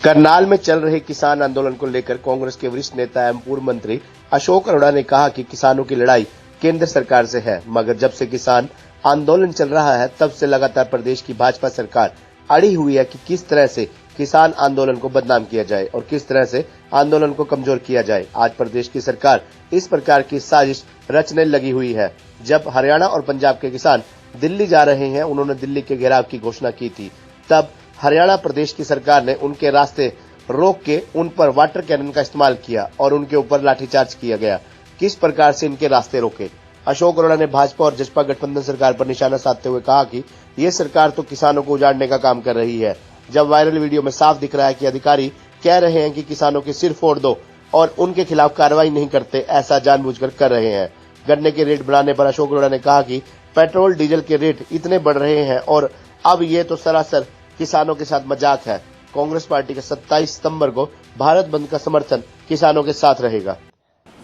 करनाल में चल रहे किसान आंदोलन को लेकर कांग्रेस के वरिष्ठ नेता एवं पूर्व मंत्री अशोक अरोड़ा ने कहा कि किसानों की लड़ाई केंद्र सरकार से है, मगर जब से किसान आंदोलन चल रहा है तब से लगातार प्रदेश की भाजपा सरकार अड़ी हुई है कि किस तरह से किसान आंदोलन को बदनाम किया जाए और किस तरह से आंदोलन को कमजोर किया जाए। आज प्रदेश की सरकार इस प्रकार की साजिश रचने लगी हुई है। जब हरियाणा और पंजाब के किसान दिल्ली जा रहे हैं, उन्होंने दिल्ली के घेराव की घोषणा की थी, तब हरियाणा प्रदेश की सरकार ने उनके रास्ते रोक के उन पर वाटर कैनन का इस्तेमाल किया और उनके ऊपर लाठीचार्ज किया गया। किस प्रकार से इनके रास्ते रोके? अशोक अरोड़ा ने भाजपा और जसपा गठबंधन सरकार पर निशाना साधते हुए कहा कि ये सरकार तो किसानों को उजाड़ने का काम कर रही है। जब वायरल वीडियो में साफ दिख रहा है कि अधिकारी कह रहे हैं कि किसानों के सिर फोड़ दो और उनके खिलाफ कार्रवाई नहीं करते, ऐसा जानबूझकर कर रहे हैं। गन्ने के रेट बढ़ाने पर अशोक अरोड़ा ने कहा कि पेट्रोल डीजल के रेट इतने बढ़ रहे हैं और अब ये तो सरासर किसानों के साथ मजाक है। कांग्रेस पार्टी का 27 सितंबर को भारत बंद का समर्थन किसानों के साथ रहेगा।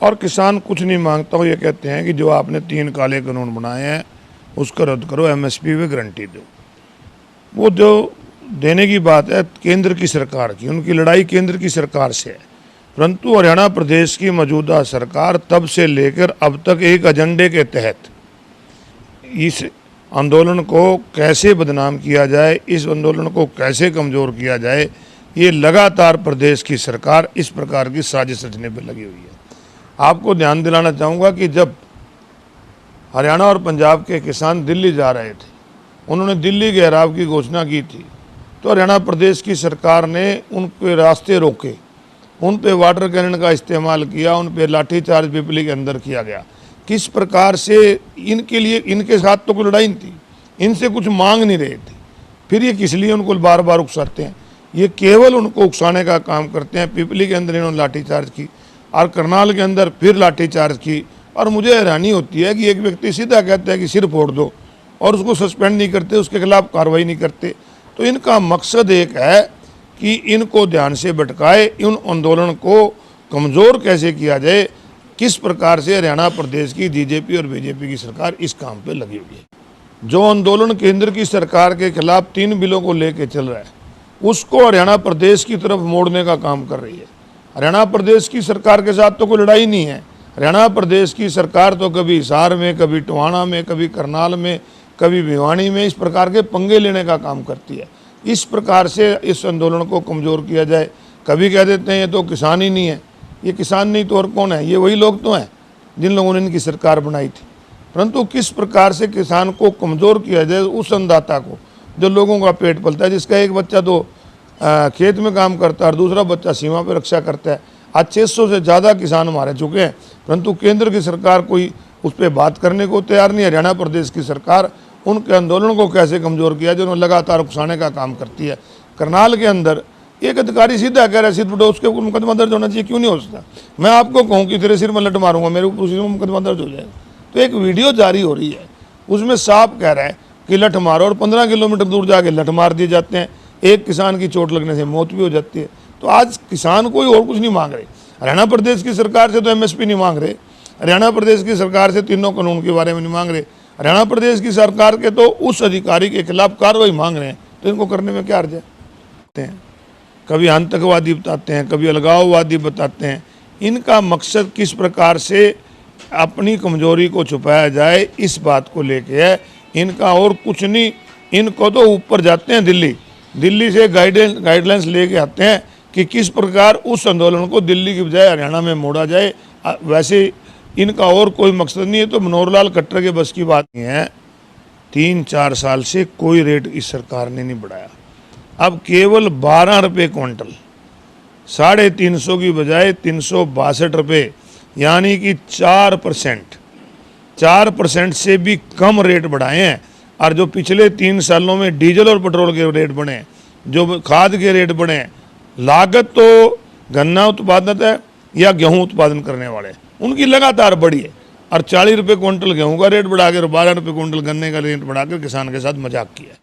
और किसान कुछ नहीं मांगता, ये कहते हैं कि जो आपने 3 काले कानून बनाए हैं उसको रद्द करो, एमएसपी पे गारंटी दो। वो जो देने की बात है केंद्र की सरकार की, उनकी लड़ाई केंद्र की सरकार से है। परंतु हरियाणा प्रदेश की मौजूदा सरकार तब से लेकर अब तक एक एजेंडे के तहत इस आंदोलन को कैसे बदनाम किया जाए, इस आंदोलन को कैसे कमज़ोर किया जाए, ये लगातार प्रदेश की सरकार इस प्रकार की साजिश रचने पर लगी हुई है। आपको ध्यान दिलाना चाहूँगा कि जब हरियाणा और पंजाब के किसान दिल्ली जा रहे थे, उन्होंने दिल्ली घेराव की घोषणा की थी, तो हरियाणा प्रदेश की सरकार ने उनके रास्ते रोके, उन पे वाटर कैनन का इस्तेमाल किया, उन पे लाठीचार्ज पिपली के अंदर किया गया। किस प्रकार से इनके लिए, इनके साथ तो कोई लड़ाई नहीं थी, इनसे कुछ मांग नहीं रहे थे, फिर ये किस लिए उनको बार बार उकसाते हैं? ये केवल उनको उकसाने का काम करते हैं। पिपली के अंदर इन्होंने लाठीचार्ज की और करनाल के अंदर फिर लाठीचार्ज की। और मुझे हैरानी होती है कि एक व्यक्ति सीधा कहता है कि सिर फोड़ दो और उसको सस्पेंड नहीं करते, उसके खिलाफ कार्रवाई नहीं करते। तो इनका मकसद एक है कि इनको ध्यान से भटकाए, इन आंदोलन को कमज़ोर कैसे किया जाए, किस प्रकार से हरियाणा प्रदेश की बीजेपी और बीजेपी की सरकार इस काम पे लगी हुई है। जो आंदोलन केंद्र की सरकार के खिलाफ 3 बिलों को लेकर चल रहा है, उसको हरियाणा प्रदेश की तरफ मोड़ने का काम कर रही है। हरियाणा प्रदेश की सरकार के साथ तो कोई लड़ाई नहीं है। हरियाणा प्रदेश की सरकार तो कभी हिसार में, कभी टोहाना में, कभी करनाल में, कभी भिवानी में इस प्रकार के पंगे लेने का काम करती है। इस प्रकार से इस आंदोलन को कमज़ोर किया जाए। कभी कह देते हैं ये तो किसान ही नहीं है। ये किसान नहीं तो और कौन है? ये वही लोग तो हैं जिन लोगों ने इनकी सरकार बनाई थी। परंतु किस प्रकार से किसान को कमज़ोर किया जाए, उस अन्नदाता को जो लोगों का पेट पलता है, जिसका एक बच्चा तो खेत में काम करता है और दूसरा बच्चा सीमा पर रक्षा करता है। आज 600 से ज़्यादा किसान मारे चुके हैं, परंतु केंद्र की सरकार कोई उस पर बात करने को तैयार नहीं है। हरियाणा प्रदेश की सरकार उनके आंदोलन को कैसे कमज़ोर किया जो उन्होंने लगातार उकसाने का काम करती है। करनाल के अंदर एक अधिकारी सीधा कह रहा है सिर फुटो, उसके ऊपर मुकदमा दर्ज होना चाहिए, क्यों नहीं हो सकता? मैं आपको कहूँ कि तेरे सिर में लट मारूंगा, मेरे ऊपर उसी में मुकदमा दर्ज हो जाएगा। तो एक वीडियो जारी हो रही है, उसमें साफ कह रहा है कि लठ मारो, और 15 किलोमीटर दूर जाके लठ मार दिए जाते हैं। एक किसान की चोट लगने से मौत भी हो जाती है। तो आज किसान कोई और कुछ नहीं मांग रहे। हरियाणा प्रदेश की सरकार से तो एमएसपी नहीं मांग रहे, हरियाणा प्रदेश की सरकार से तीनों कानून के बारे में नहीं मांग रहे। हरियाणा प्रदेश की सरकार के तो उस अधिकारी के खिलाफ कार्रवाई मांग रहे हैं। तो इनको करने में क्या अर्ज है? कभी आतंकवादी बताते हैं, कभी अलगाववादी बताते हैं। इनका मकसद किस प्रकार से अपनी कमजोरी को छुपाया जाए, इस बात को लेके है। इनका और कुछ नहीं। इनको तो ऊपर जाते हैं दिल्ली से गाइडलाइंस लेके आते हैं कि किस प्रकार उस आंदोलन को दिल्ली की बजाय हरियाणा में मोड़ा जाए। वैसे इनका और कोई मकसद नहीं है। तो मनोहर लाल खट्टर के बस की बात नहीं है। 3-4 साल से कोई रेट इस सरकार ने नहीं बढ़ाया। अब केवल 12 रुपये क्विंटल, 350 की बजाय 362 रुपये, यानी कि 4% से भी कम रेट बढ़ाए हैं। और जो पिछले 3 सालों में डीजल और पेट्रोल के रेट बढ़े, जो खाद के रेट बढ़े, लागत तो गन्ना उत्पादक है या गेहूं उत्पादन करने वाले, उनकी लगातार बढ़ी है। और 40 रुपये क्विंटल गेहूं का रेट बढ़ाकर 12 रुपये क्विंटल गन्ने का रेट बढ़ाकर किसान के साथ मजाक किया।